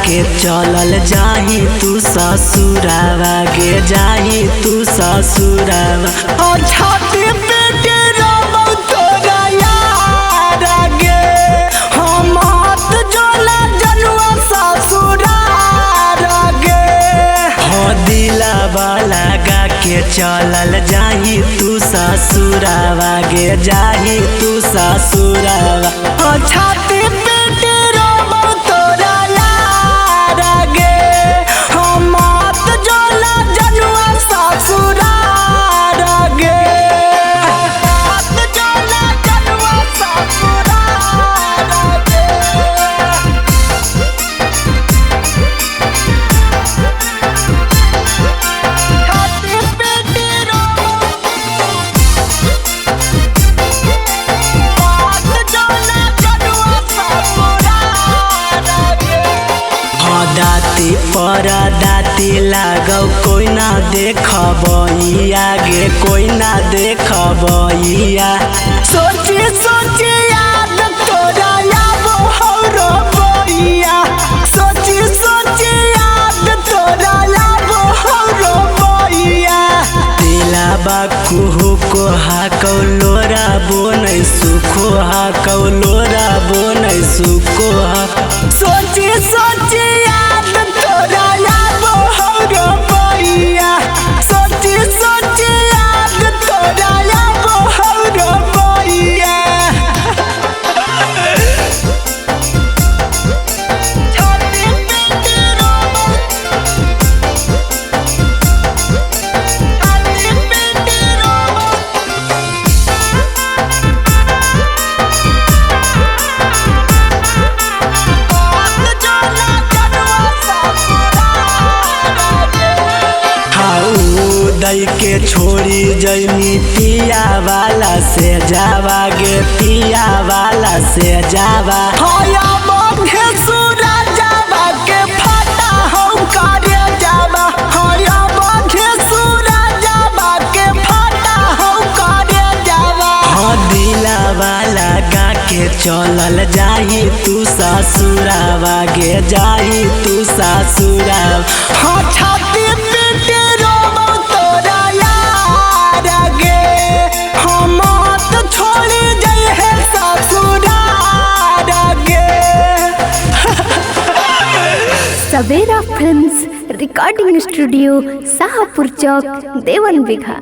के चलल जाही तू ससुरावा गे जाही तू ससुरावा। और छाती पेटे रोबो तोरा यार गे हम हाथ जोला जनुआ ससुरार गे। हो दिलवा लगा के चलल जाही तू ससुरावा गे जाही तू ससुरावा। हो छाती पेटे रोबो तोरा यार गे हम हाथ जोला जनुआ ससुरार गे। हाथ जोला जनुआ ससुरार गे। छाती पेटे रोबो हाथ जोला जनुआ ससुरार गे। हाँ दाती पर दाती लागौ कोई ना देखबैया गे कोई ना देखबैया। सोची सोची याद तोरा आबो हौरो बैया। सोची सोची याद तोरा आबो हौरो बैया। दिलाबा कुहू को हाकौ लोरा बोनै सुखो हाकौ लोरा बोनै सुखो हा। सोची सोची याद तोरा आबो हौरो बैया। सोची सोची याद तोरा आबो हौरो बैया। छाती पेटे रोबो छाती पेटे रोबो हाथ जोला जनुआ ससुरार गे। हाउ दई के छोड़ी जैनी पिया वाला से जावा गे पिया वाला से जावा। हया बंधे सूरा जावा के फाटा हम करे जावा। हया बंधे सूरा जावा के फाटा हम करे जावा। हाँ दिलवा लगा के चलल जाही तू ससुरावा गे जाही तू ससुरावा। हाँ छाती पेटे रोबो तोरा यार गे हम हाथ छोड़ी जइहे ससुरार गे। सवेरा फिल्म्स रिकॉर्डिंग स्टूडियो शाहपुर चौक देवन बिघा।